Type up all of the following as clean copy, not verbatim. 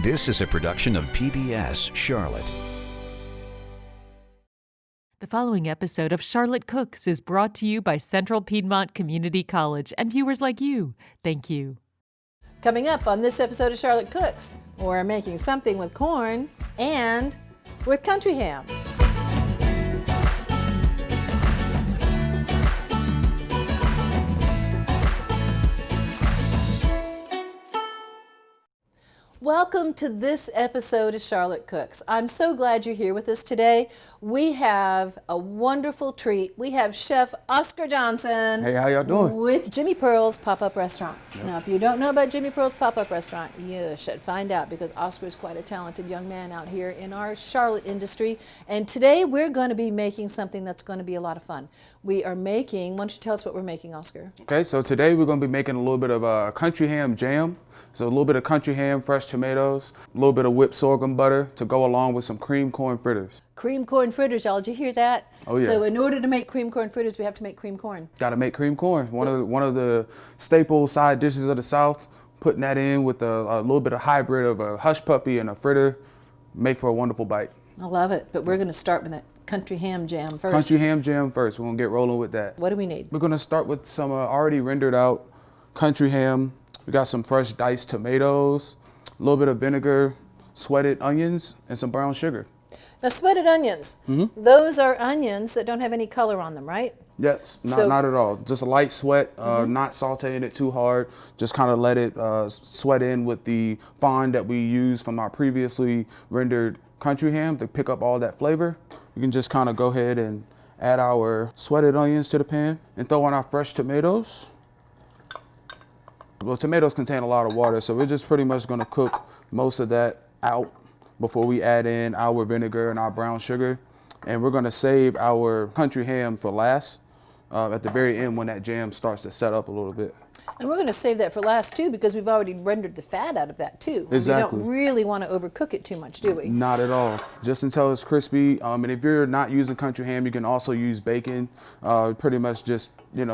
This is a production of PBS Charlotte. The following episode of Charlotte Cooks is brought to you by Central Piedmont Community College and viewers like you. Thank you. Coming up on this episode of Charlotte Cooks, we're making something with corn and with country ham. Welcome to this episode of Charlotte Cooks. I'm so glad you're here with us today. We have a wonderful treat. We have Chef Oscar Johnson. Hey, how y'all doing? With Jimmy Pearl's Pop-Up Restaurant. Yep. Now, if you don't know about Jimmy Pearl's Pop-Up Restaurant, you should find out because Oscar is quite a talented young man out here in our Charlotte industry. And today we're going to be making something that's going to be a lot of fun. We are making, why don't you tell us what we're making, Oscar? Okay, so today we're going to be making a little bit of country ham jam. So a little bit of country ham, fresh tomatoes, a little bit of whipped sorghum butter to go along with some cream corn fritters. Cream corn fritters, y'all. Did you hear that? Oh yeah. So in order to make cream corn fritters, we have to make cream corn. Got to make cream corn. One of the staple side dishes of the South. Putting that in with a little bit of hybrid of a hush puppy and a fritter, make for a wonderful bite. I love it. But we're going to start with that country ham jam first. Country ham jam first. We're going to get rolling with that. What do we need? We're going to start with some already rendered out country ham. We got some fresh diced tomatoes, a little bit of vinegar, sweated onions, and some brown sugar. Now, sweated onions, those are onions that don't have any color on them, right? Yes, not at all. Just a light sweat, not sauteing it too hard. Just kind of let it sweat in with the fond that we used from our previously rendered country ham to pick up all that flavor. You can just kind of go ahead and add our sweated onions to the pan and throw in our fresh tomatoes. Well, tomatoes contain a lot of water, so we're just pretty much going to cook most of that out before we add in our vinegar and our brown sugar. And we're going to save our country ham for last, at the very end when that jam starts to set up a little bit. And we're going to save that for last too because we've already rendered the fat out of that too. Exactly. We don't really want to overcook it too much, do we? Not at all. Just until it's crispy. And if you're not using country ham, you can also use bacon. Pretty much just,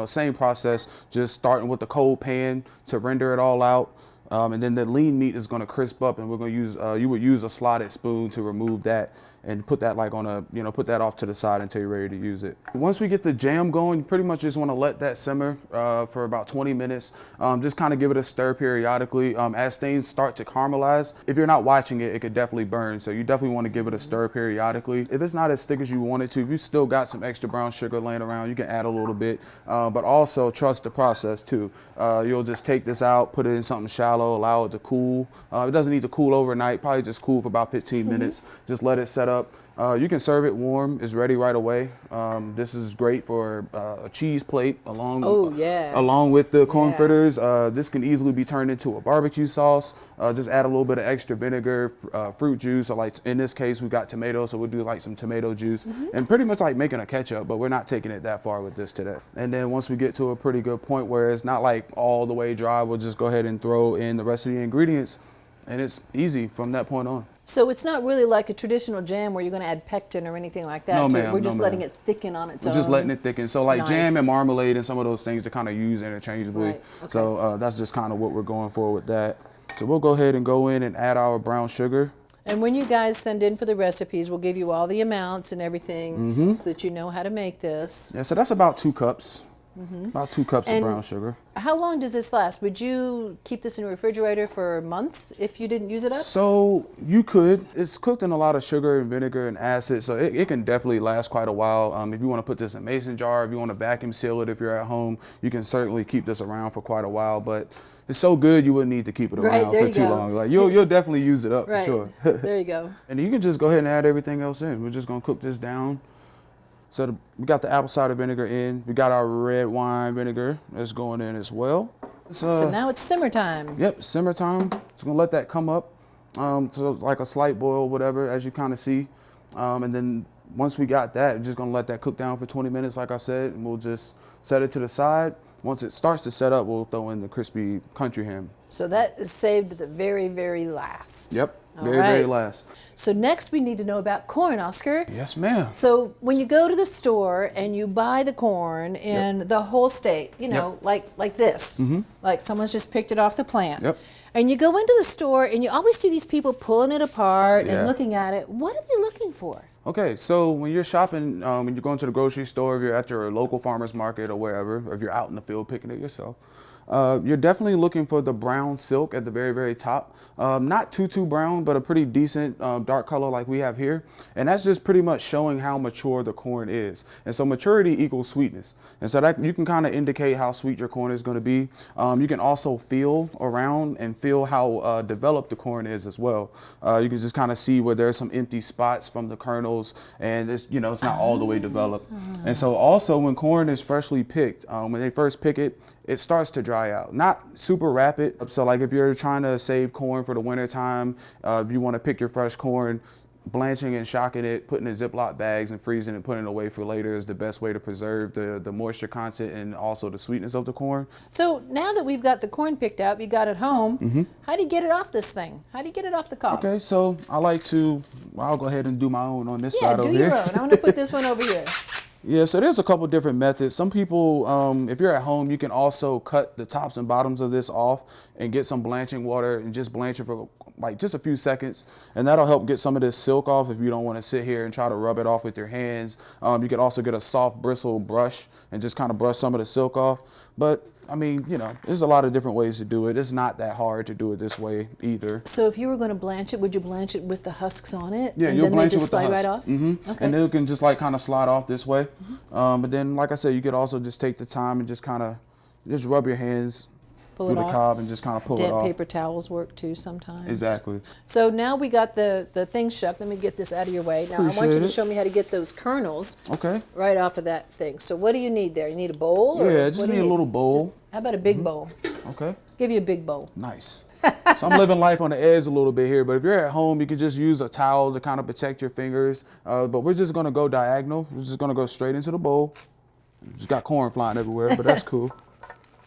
same process, just starting with the cold pan to render it all out. And then the lean meat is going to crisp up, and we're going to use, you would use a slotted spoon to remove that and put that like on a, put that off to the side until you're ready to use it. Once we get the jam going, you pretty much just want to let that simmer for about 20 minutes. Just kind of give it a stir periodically. As things start to caramelize, if you're not watching it, it could definitely burn. So you definitely want to give it a stir periodically. If it's not as thick as you want it to, if you still got some extra brown sugar laying around, you can add a little bit. But also trust the process too. You'll just take this out, put it in something shallow, allow it to cool. It doesn't need to cool overnight, probably just cool for about 15 minutes. Just let it set up. You can serve it warm. It's ready right away. This is great for a cheese plate along with the corn fritters. This can easily be turned into a barbecue sauce. Just add a little bit of extra vinegar, fruit juice. So like in this case, we got tomatoes, so we'll do like some tomato juice and pretty much like making a ketchup, but we're not taking it that far with this today. And then once we get to a pretty good point where it's not like all the way dry, we'll just go ahead and throw in the rest of the ingredients, and it's easy from that point on. So it's not really like a traditional jam where you're going to add pectin or anything like that. No, ma'am. We're just letting it thicken on its own. We're just letting it thicken. So like jam and marmalade and some of those things are kind of used interchangeably. Right. Okay. So that's just kind of what we're going for with that. So we'll go ahead and go in and add our brown sugar. And when you guys send in for the recipes, we'll give you all the amounts and everything so that you know how to make this. Yeah, so that's about 2 cups. About 2 cups of brown sugar. How long does this last? Would you keep this in the refrigerator for months if you didn't use it up? So you could. It's cooked in a lot of sugar and vinegar and acid, so it can definitely last quite a while. If you want to put this in a mason jar, if you want to vacuum seal it if you're at home, you can certainly keep this around for quite a while. But it's so good you wouldn't need to keep it around for too long. Like you'll definitely use it up for sure. There you go. And you can just go ahead and add everything else in. We're just gonna cook this down. So we got the apple cider vinegar in. We got our red wine vinegar that's going in as well. So now it's simmer time. Yep, simmer time. Just gonna let that come up. So like a slight boil, whatever, as you kind of see. And then once we got that, we're just gonna let that cook down for 20 minutes, like I said, and we'll just set it to the side. Once it starts to set up, we'll throw in the crispy country ham. So that is saved to the very, very last. Yep, very last. So next we need to know about corn, Oscar. Yes, ma'am. So when you go to the store and you buy the corn in the whole state, you know, like this, like someone's just picked it off the plant. Yep. And you go into the store and you always see these people pulling it apart Yeah. and looking at it. What are they looking for? Okay, so when you're shopping, when you're going to the grocery store, if you're at your local farmer's market or wherever, or if you're out in the field picking it yourself, you're definitely looking for the brown silk at the very, very top. Not too brown, but a pretty decent dark color like we have here. And that's just pretty much showing how mature the corn is. And so maturity equals sweetness. And so that you can kind of indicate how sweet your corn is going to be. You can also feel around and feel how developed the corn is as well. You can just kind of see where there's some empty spots from the kernels, and it's, you know, it's not all the way developed. And so also when corn is freshly picked, when they first pick it, it starts to dry out. Not super rapid. So like if you're trying to save corn for the winter time, if you want to pick your fresh corn, blanching and shocking it, putting it in Ziploc bags and freezing and putting it away for later is the best way to preserve the moisture content and also the sweetness of the corn. So now that we've got the corn picked out, you got it home, how do you get it off this thing? How do you get it off the cob? Okay, so I like to, I'll go ahead and do my own on this Yeah, side do over your here. own. I'm going to put this one over here. Yeah, so there's a couple different methods. Some people, if you're at home, you can also cut the tops and bottoms of this off and get some blanching water and just blanch it for like just a few seconds. And that'll help get some of this silk off if you don't want to sit here and try to rub it off with your hands. You can also get a soft bristle brush and just kind of brush some of the silk off. But I mean, you know, there's a lot of different ways to do it. It's not that hard to do it this way either. So if you were going to blanch it, would you blanch it with the husks on it? Yeah, and you'll then blanch they it just with the slide husk. right off? Mm-hmm. Okay. And then it can just like kind of slide off this way. But then, like I said, you could also just take the time and just kind of just rub your hands Pull through it the off. cob and just kind of pull it Damp off. paper towels work too sometimes. Exactly. So now we got the thing shucked. Let me get this out of your way. Now I want you Appreciate to it. show me how to get those kernels Okay. right off of that thing. So what do you need there? You need a bowl? Or Yeah, just what do need you a little bowl. How about a big bowl? Okay. Give you a big bowl. Nice. So I'm living life on the edge a little bit here, but if you're at home, you can just use a towel to kind of protect your fingers. But we're just gonna go diagonal. We're just gonna go straight into the bowl. Just got corn flying everywhere, but that's cool.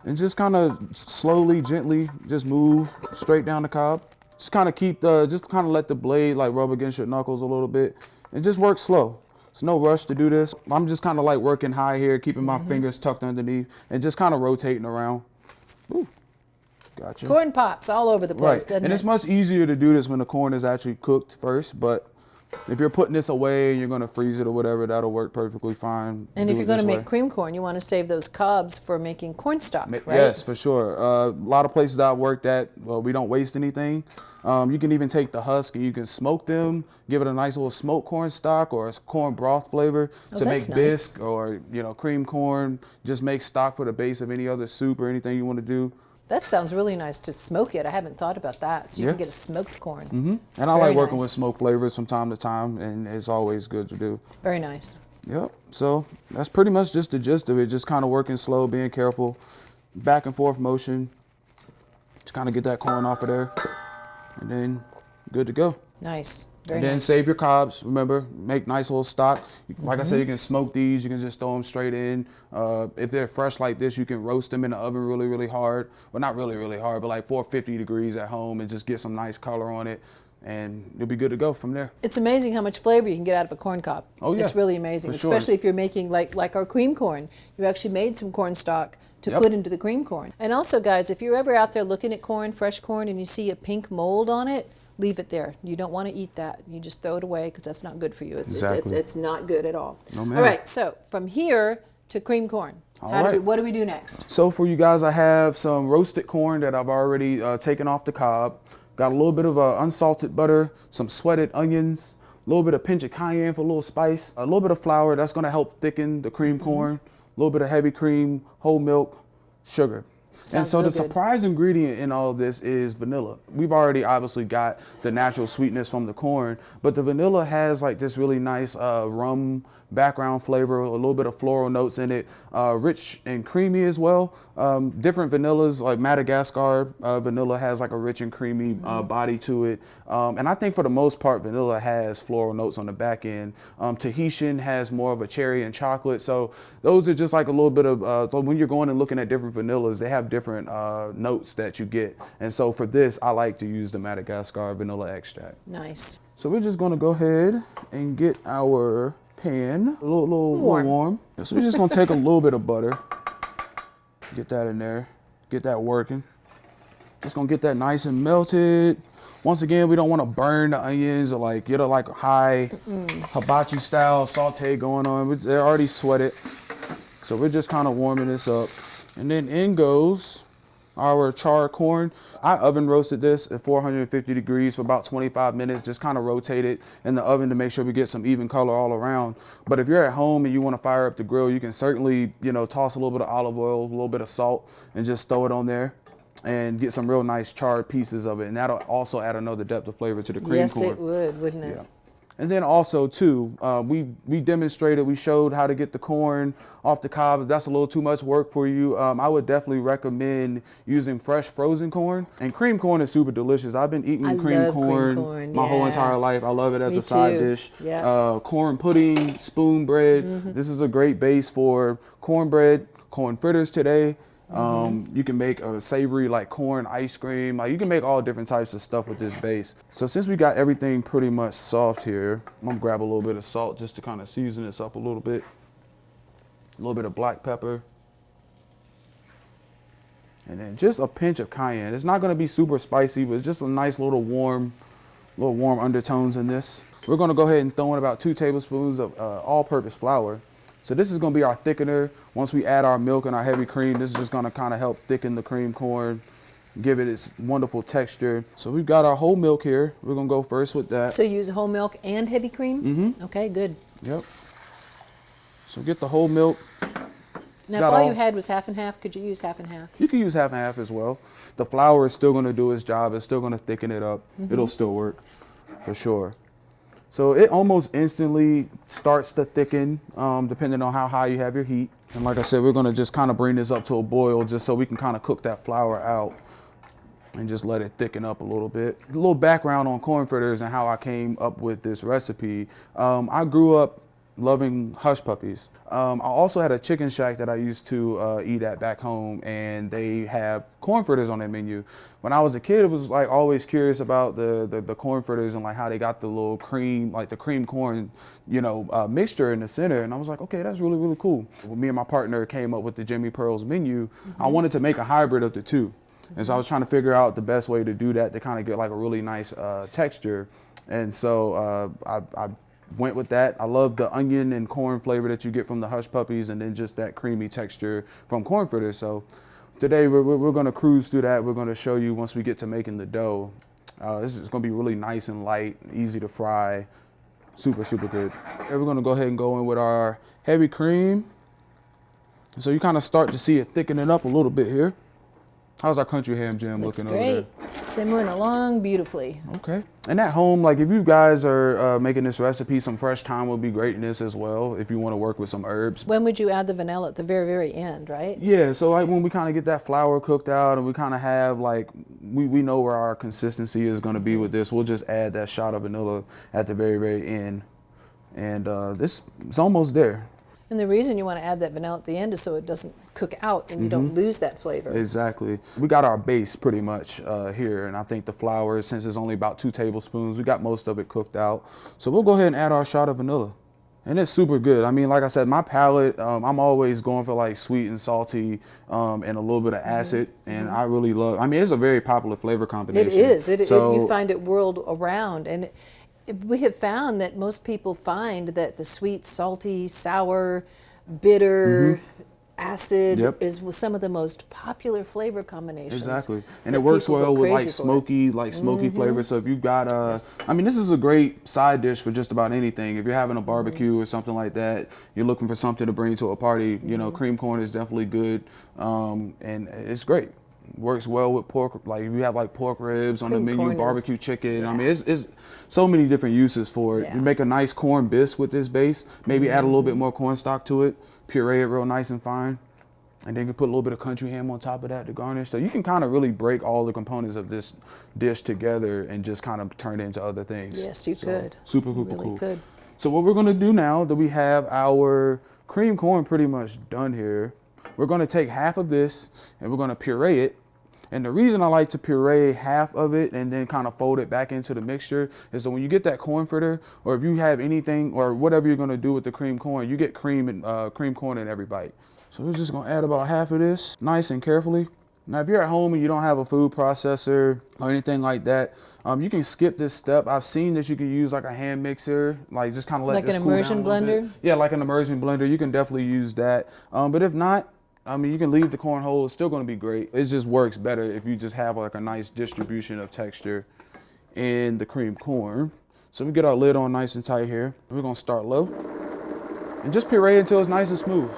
And just kind of slowly, gently, just move straight down the cob. Just kind of keep just kind of let the blade like rub against your knuckles a little bit, and just work slow. There's no rush to do this. I'm just kind of like working high here, keeping my fingers tucked underneath, and just kind of rotating around. Ooh, gotcha. Corn pops all over the place, Right, doesn't and it? it's much easier to do this when the corn is actually cooked first, but if you're putting this away and you're gonna freeze it or whatever, that'll work perfectly fine. And Do if you're it going to this make way. cream corn, you want to save those cobs for making cornstarch, right? Yes, for sure. A lot of places I've worked at, well, we don't waste anything. You can even take the husk and you can smoke them, give it a nice little smoked corn stock or a corn broth flavor to make that's nice. bisque or, you know, cream corn. Just make stock for the base of any other soup or anything you want to do. That sounds really nice to smoke it. I haven't thought about that. So you Yeah. can get a smoked corn. And I Very like working nice. with smoked flavors from time to time, and it's always good to do. Very nice. Yep. So that's pretty much just the gist of it. Just kind of working slow, being careful, back and forth motion. Just kind of get that corn off of there, and then good to go. Nice. Very And then nice. save your cobs. Remember, make nice little stock. Like I said, you can smoke these. You can just throw them straight in. If they're fresh like this, you can roast them in the oven really, really hard. Well, not really, really hard, but like 450 degrees at home, and just get some nice color on it, and you'll be good to go from there. It's amazing how much flavor you can get out of a corn cob. Oh, yeah. It's really amazing, For sure. especially if you're making like our cream corn. You actually made some corn stock to Yep. put into the cream corn. And also, guys, if you're ever out there looking at corn, fresh corn, and you see a pink mold on it, leave it there. You don't want to eat that. You just throw it away because that's not good for you. Exactly. It's not good at all. No, ma'am. All right, so from here to cream corn. All How right. what do we do next? So for you guys, I have some roasted corn that I've already taken off the cob. Got a little bit of unsalted butter, some sweated onions, a little bit of pinch of cayenne for a little spice, a little bit of flour that's going to help thicken the cream corn, a little bit of heavy cream, whole milk, sugar. And Sounds so real the good. surprise ingredient in all of this is vanilla. We've already obviously got the natural sweetness from the corn, but the vanilla has like this really nice rum background flavor, a little bit of floral notes in it, rich and creamy as well. Different vanillas, like Madagascar vanilla has like a rich and creamy body to it. And I think for the most part, vanilla has floral notes on the back end. Tahitian has more of a cherry and chocolate. So those are just like a little bit of, so when you're going and looking at different vanillas, they have different notes that you get. And so for this, I like to use the Madagascar vanilla extract. Nice. So we're just gonna go ahead and get our pan a little warm. So we're just gonna take a little bit of butter, get that in there, get that working. Just gonna get that nice and melted. Once again, we don't want to burn the onions or like get a like high hibachi style saute going on. They're already sweated. So we're just kind of warming this up. And then in goes our charred corn. I oven roasted this at 450 degrees for about 25 minutes, just kind of rotate it in the oven to make sure we get some even color all around. But if you're at home and you want to fire up the grill, you can certainly, toss a little bit of olive oil, a little bit of salt, and just throw it on there and get some real nice charred pieces of it. And that'll also add another depth of flavor to the cream corn. Yes, it would, wouldn't it? Yeah. And then also too, we demonstrated, we showed how to get the corn off the cob. If that's a little too much work for you, I would definitely recommend using fresh frozen corn. And cream corn is super delicious. I've been eating cream corn my whole entire life. I love it as a side dish. Yeah. Corn pudding, spoon bread. This is a great base for cornbread, corn fritters today. You can make a savory like corn ice cream. Like you can make all different types of stuff with this base. So since we got everything pretty much soft here, I'm gonna grab a little bit of salt just to kind of season this up a little bit. A little bit of black pepper. And then just a pinch of cayenne. It's not gonna be super spicy, but it's just a nice little warm undertones in this. We're gonna go ahead and throw in about 2 tablespoons of all-purpose flour. So this is gonna be our thickener. Once we add our milk and our heavy cream, this is just gonna kind of help thicken the cream corn, give it its wonderful texture. So we've got our whole milk here. We're gonna go first with that. So you use whole milk and heavy cream? Okay, good. Yep. So get the whole milk. Now, if all you had was half and half, could you use half and half? You can use half and half as well. The flour is still gonna do its job. It's still gonna thicken it up. It'll still work, for sure. So it almost instantly starts to thicken, depending on how high you have your heat. And like I said, we're gonna just kind of bring this up to a boil just so we can kind of cook that flour out and just let it thicken up a little bit. A little background on corn fritters and how I came up with this recipe. I grew up loving hush puppies. I also had a chicken shack that I used to eat at back home, and they have corn fritters on their menu. When I was a kid, it was like always curious about the corn fritters and like how they got the little cream, like the cream corn, mixture in the center. And I was like, okay, that's really, really cool. When me and my partner came up with the Jimmy Pearl's menu, I wanted to make a hybrid of the two. And so I was trying to figure out the best way to do that to kind of get like a really nice texture. And so I went with that. I love the onion and corn flavor that you get from the hush puppies, and then just that creamy texture from corn fritters. So today we're going to cruise through that. We're going to show you once we get to making the dough. This is going to be really nice and light, easy to fry, super, super good. Okay, we're going to go ahead and go in with our heavy cream. So you kind of start to see it thickening up a little bit here. How's our country ham jam looking over there? Looks great. Simmering along beautifully. Okay. And at home, like if you guys are making this recipe, some fresh thyme would be great in this as well if you want to work with some herbs. When would you add the vanilla? At the very, very end, right? Yeah, so like when we kind of get that flour cooked out and we kind of have like, we know where our consistency is going to be with this, we'll just add that shot of vanilla at the very, very end. And it's almost there. And the reason you want to add that vanilla at the end is so it doesn't cook out and you don't lose that flavor. Exactly. We got our base pretty much here, and I think the flour, since it's only about 2 tablespoons, we got most of it cooked out. So we'll go ahead and add our shot of vanilla. And it's super good. I mean, like I said, my palate, I'm always going for like sweet and salty and a little bit of acid. And I really love, I mean, it's a very popular flavor combination. It is. You find it whirled around. And we have found that most people find that the sweet, salty, sour, bitter, acid is some of the most popular flavor combinations. Exactly. And it works well with like smoky flavor. So if you've got I mean, this is a great side dish for just about anything. If you're having a barbecue or something like that, you're looking for something to bring to a party, you know, cream corn is definitely good. And it's great. Works well with pork, like if you have like pork ribs on the menu, barbecue chicken. I mean, it's so many different uses for it. You make a nice corn bisque with this base, maybe add a little bit more corn stock to it, puree it real nice and fine, and then you put a little bit of country ham on top of that to garnish. So you can kind of really break all the components of this dish together and just kind of turn it into other things. Yes, you could. Super, super really cool. Could. So what we're gonna do now that we have our cream corn pretty much done here, we're gonna take half of this and we're gonna puree it. And the reason I like to puree half of it and then kind of fold it back into the mixture is that when you get that corn fritter, or if you have anything or whatever you're gonna do with the cream corn, you get cream corn in every bite. So we're just gonna add about half of this, nice and carefully. Now, if you're at home and you don't have a food processor or anything like that, you can skip this step. I've seen that you can use like a hand mixer, like just kind of let Like this an cool down immersion a little blender? bit. Yeah, like an immersion blender. You can definitely use that. But if not, I mean, you can leave the corn whole. It's still going to be great. It just works better if you just have like a nice distribution of texture in the cream corn. So we get our lid on nice and tight here. We're going to start low and just puree until it's nice and smooth,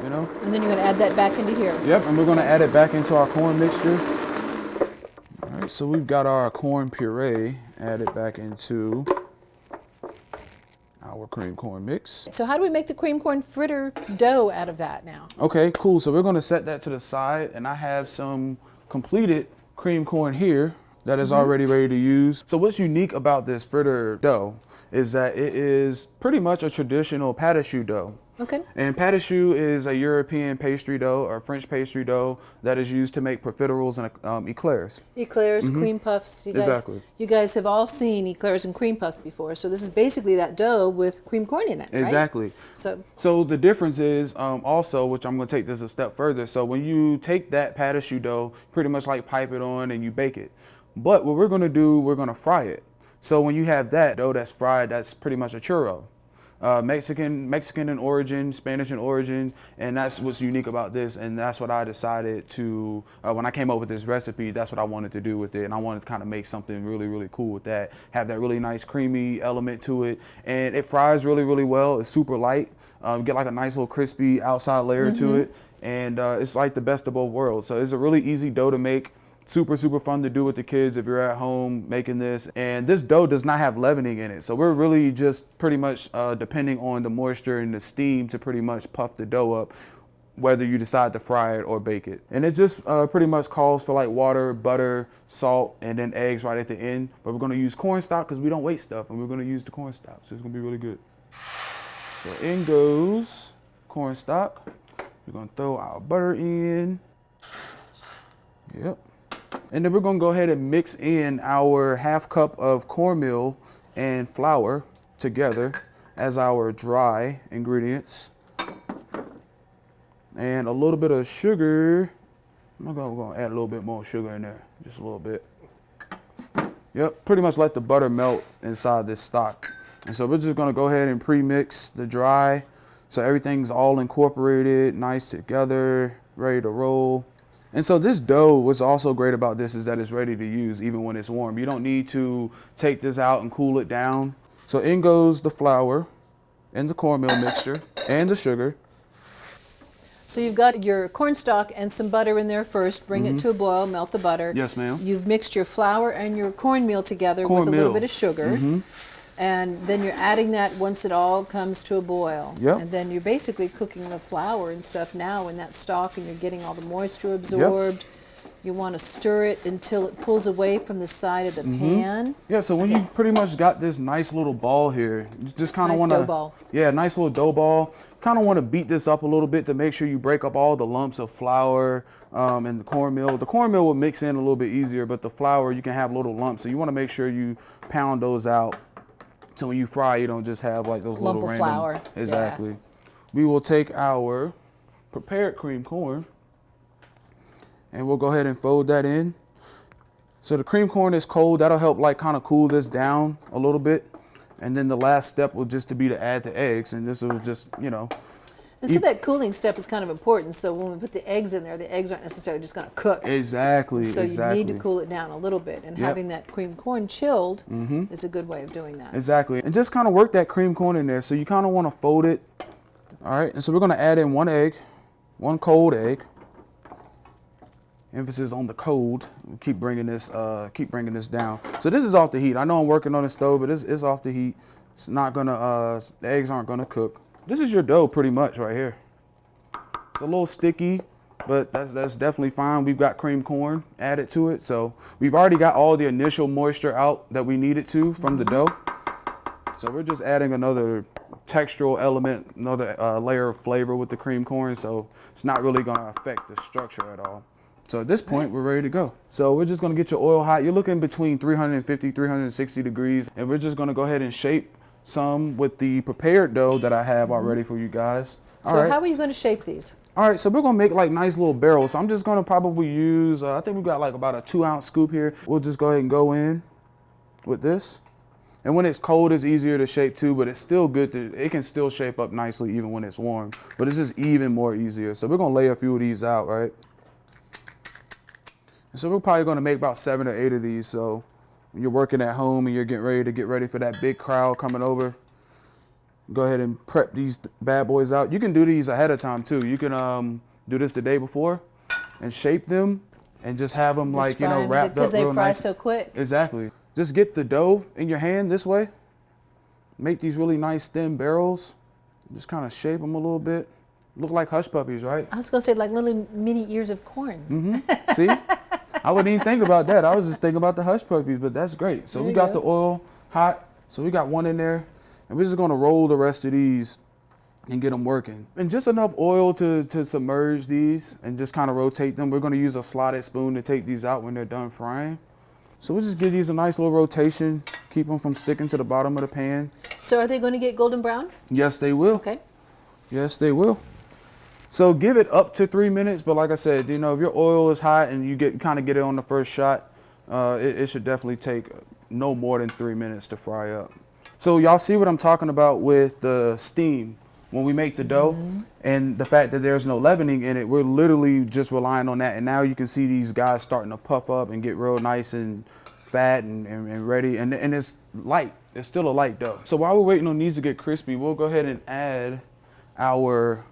you know? And then you're going to add that back into here. Yep, and we're going to add it back into our corn mixture. All right, so we've got our corn puree added back into our cream corn mix. So how do we make the cream corn fritter dough out of that now? Okay, cool. So we're going to set that to the side, and I have some completed cream corn here that is already ready to use. So what's unique about this fritter dough is that it is pretty much a traditional pâte choux dough. Okay. And pâte choux is a European pastry dough or French pastry dough that is used to make profiteroles and eclairs. Eclairs, cream puffs. Exactly. You guys have all seen eclairs and cream puffs before. So this is basically that dough with cream corn in it, right? Exactly. So the difference is also, which I'm going to take this a step further. So when you take that pâte choux dough, pretty much like pipe it on and you bake it. But what we're going to do, we're going to fry it. So when you have that dough that's fried, that's pretty much a churro. Mexican in origin, Spanish in origin, and that's what's unique about this, and that's what I decided to, when I came up with this recipe, that's what I wanted to do with it, and I wanted to kind of make something really, really cool with that, have that really nice creamy element to it, and it fries really, really well. It's super light. Get like a nice little crispy outside layer to it, and it's like the best of both worlds. So it's a really easy dough to make. Super, super fun to do with the kids if you're at home making this. And this dough does not have leavening in it. So we're really just pretty much depending on the moisture and the steam to pretty much puff the dough up, whether you decide to fry it or bake it. And it just pretty much calls for like water, butter, salt, and then eggs right at the end. But we're gonna use cornstarch because we don't waste stuff, and we're gonna use the cornstarch. So it's gonna be really good. So in goes cornstarch. We're gonna throw our butter in. Yep. And then we're gonna go ahead and mix in our ½ cup of cornmeal and flour together as our dry ingredients. And a little bit of sugar. I'm gonna add a little bit more sugar in there, just a little bit. Yep, pretty much let the butter melt inside this stock. And so we're just gonna go ahead and pre-mix the dry so everything's all incorporated, nice together, ready to roll. And so this dough, what's also great about this is that it's ready to use even when it's warm. You don't need to take this out and cool it down. So in goes the flour and the cornmeal mixture and the sugar. So you've got your cornstalk and some butter in there first. Bring it to a boil, melt the butter. Yes, ma'am. You've mixed your flour and your cornmeal together with a little bit of sugar. And then you're adding that once it all comes to a boil. Yep. And then you're basically cooking the flour and stuff now in that stock, and you're getting all the moisture absorbed. You want to stir it until it pulls away from the side of the pan. Yeah, so when you pretty much got this nice little ball here, you just kind of Nice want to, dough ball. yeah, nice little dough ball. Kind of want to beat this up a little bit to make sure you break up all the lumps of flour and the cornmeal. The cornmeal will mix in a little bit easier, but the flour, you can have little lumps. So you want to make sure you pound those out. So when you fry, you don't just have like those Lump little of random. flour. Exactly. Yeah. We will take our prepared cream corn and we'll go ahead and fold that in. So the cream corn is cold. That'll help like kind of cool this down a little bit. And then the last step will just be to add the eggs. And this will just, you know. And so that cooling step is kind of important. So when we put the eggs in there, the eggs aren't necessarily just going to cook. Exactly. So exactly. you need to cool it down a little bit. And having that cream corn chilled is a good way of doing that. Exactly. And just kind of work that cream corn in there. So you kind of want to fold it. All right. And so we're going to add in one egg, one cold egg. Emphasis on the cold. We'll keep bringing this down. So this is off the heat. I know I'm working on the stove, but it's off the heat. It's not gonna, the eggs aren't gonna cook. This is your dough pretty much right here. It's a little sticky, but that's definitely fine. We've got cream corn added to it. So we've already got all the initial moisture out that we needed to from the dough. So we're just adding another textural element, another layer of flavor with the cream corn. So it's not really gonna affect the structure at all. So at this point, we're ready to go. So we're just gonna get your oil hot. You're looking between 350, 360 degrees. And we're just gonna go ahead and shape some with the prepared dough that I have already for you guys. So how are you going to shape these? All right, so we're gonna make like nice little barrels. So I'm just gonna probably use, I think we got like about a 2-ounce scoop here. We'll just go ahead and go in with this. And when it's cold, it's easier to shape too, but it's still good it can still shape up nicely even when it's warm, but it's just even more easier. So we're gonna lay a few of these out, right? And so we're probably gonna make about 7 or 8 of these. So when you're working at home and you're getting ready for that big crowd coming over, go ahead and prep these bad boys out. You can do these ahead of time too. You can do this the day before and shape them and just have them like, you know, wrapped up real nice. Because they fry so quick. Exactly. Just get the dough in your hand this way. Make these really nice thin barrels. Just kind of shape them a little bit. Look like hush puppies, right? I was going to say like little mini ears of corn. Mm-hmm. See? I wouldn't even think about that. I was just thinking about the hush puppies, but that's great. So we got the oil hot. So we got one in there. And we're just going to roll the rest of these and get them working. And just enough oil to submerge these and just kind of rotate them. We're going to use a slotted spoon to take these out when they're done frying. So we'll just give these a nice little rotation, keep them from sticking to the bottom of the pan. So are they going to get golden brown? Yes, they will. Okay. Yes, they will. So give it up to 3 minutes, but like I said, you know, if your oil is hot and you kind of get it on the first shot, it should definitely take no more than 3 minutes to fry up. So y'all see what I'm talking about with the steam when we make the dough and the fact that there's no leavening in it. We're literally just relying on that. And now you can see these guys starting to puff up and get real nice and fat and ready. And it's light. It's still a light dough. So while we're waiting on these to get crispy, we'll go ahead and add our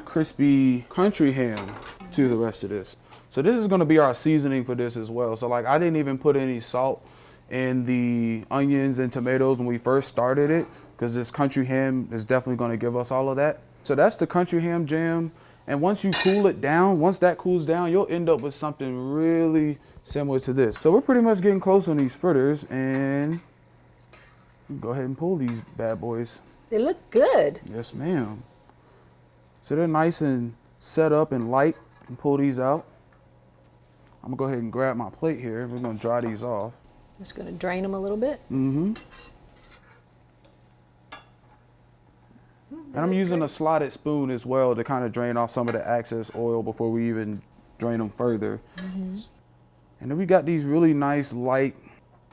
crispy country ham to the rest of this. So this is going to be our seasoning for this as well. So like I didn't even put any salt in the onions and tomatoes when we first started it, because this country ham is definitely going to give us all of that. So that's the country ham jam. And once you cool it down, once that cools down, you'll end up with something really similar to this. So we're pretty much getting close on these fritters, and go ahead and pull these bad boys. They look good. Yes, ma'am. So they're nice and set up and light, and pull these out. I'm gonna go ahead and grab my plate here. We're gonna dry these off. Just going to drain them a little bit. Mm-hmm. And I'm using a slotted spoon as well to kind of drain off some of the excess oil before we even drain them further. And then we got these really nice light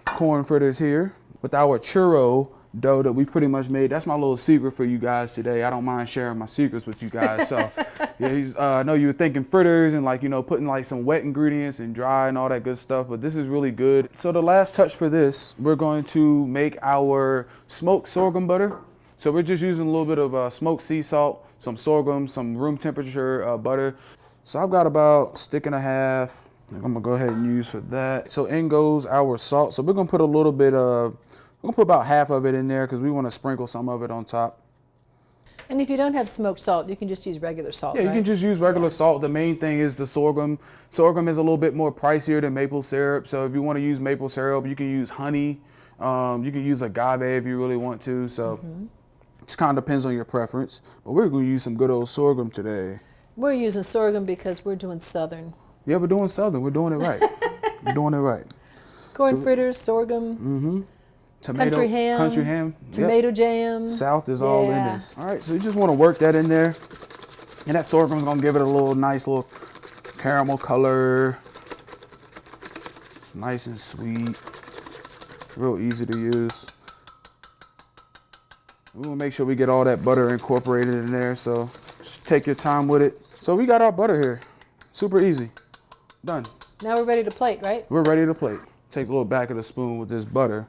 corn fritters here with our churro dough that we pretty much made. That's my little secret for you guys today. I don't mind sharing my secrets with you guys. So yeah, I know you were thinking fritters and like, you know, putting like some wet ingredients and dry and all that good stuff, but this is really good. So the last touch for this, we're going to make our smoked sorghum butter. So we're just using a little bit of smoked sea salt, some sorghum, some room temperature butter. So I've got about 1.5 sticks. I'm gonna go ahead and use for that. So in goes our salt. So we're gonna put a little bit of, we're gonna put about half of it in there because we want to sprinkle some of it on top. And if you don't have smoked salt, you can just use regular salt, Yeah, right? you can just use regular salt. The main thing is the sorghum. Sorghum is a little bit more pricier than maple syrup. So if you want to use maple syrup, you can use honey. You can use agave if you really want to. So it just kind of depends on your preference. But we're going to use some good old sorghum today. We're using sorghum because we're doing Southern. Yeah, we're doing Southern. We're doing it right. We're doing it right. Corn fritters, sorghum. Tomato, country ham, tomato jam. South is all in this. All right, so you just want to work that in there. And that sorghum's going to give it a little nice little caramel color. It's nice and sweet. Real easy to use. We want to make sure we get all that butter incorporated in there, so just take your time with it. So we got our butter here. Super easy. Done. Now we're ready to plate, right? We're ready to plate. Take a little back of the spoon with this butter.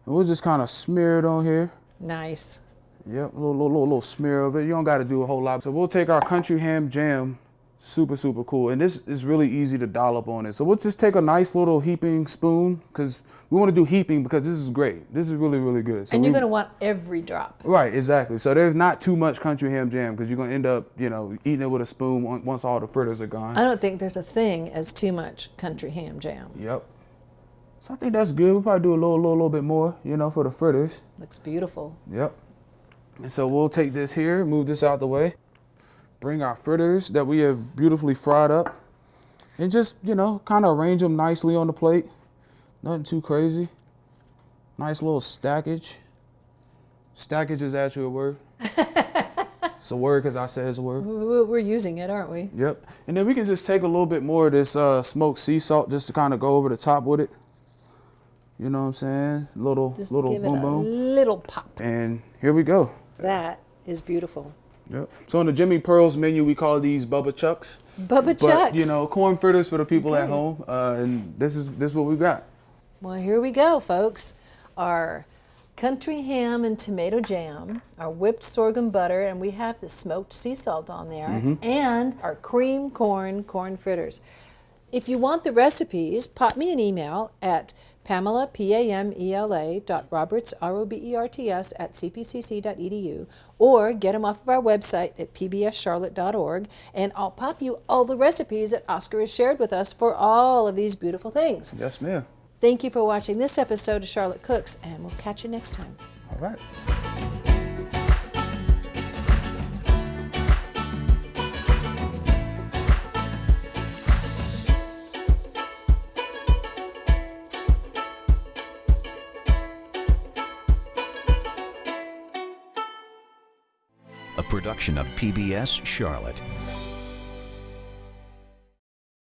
And we'll just kind of smear it on here. Nice. Yep, a little smear of it. You don't got to do a whole lot. So we'll take our country ham jam. Super, super cool. And this is really easy to dollop on it. So we'll just take a nice little heaping spoon, because we want to do heaping because this is great. This is really, really good. So and you're going to want every drop. Right, exactly. So there's not too much country ham jam because you're going to end up, you know, eating it with a spoon once all the fritters are gone. I don't think there's a thing as too much country ham jam. Yep. So I think that's good. We'll probably do a little bit more, you know, for the fritters. Looks beautiful. Yep. And so we'll take this here, move this out the way, bring our fritters that we have beautifully fried up, and just, you know, kind of arrange them nicely on the plate. Nothing too crazy. Nice little stackage. Stackage is actually a word. It's a word because I said it's a word. We're using it, aren't we? Yep. And then we can just take a little bit more of this smoked sea salt just to kind of go over the top with it. You know what I'm saying? Just little give boom it a boom. little pop. And here we go. That is beautiful. Yep. So on the Jimmy Pearl's menu, we call these Bubba Chucks. Bubba But, Chucks. corn fritters for the people at Okay. home. And this is what we got. Well, here we go, folks. Our country ham and tomato jam, our whipped sorghum butter, and we have the smoked sea salt on there, and our cream corn fritters. If you want the recipes, pop me an email at Pamela, PAMELA.Roberts, ROBERTS, @cpcc.edu, or get them off of our website at pbscharlotte.org, and I'll pop you all the recipes that Oscar has shared with us for all of these beautiful things. Yes, ma'am. Thank you for watching this episode of Charlotte Cooks, and we'll catch you next time. All right. A production of PBS Charlotte.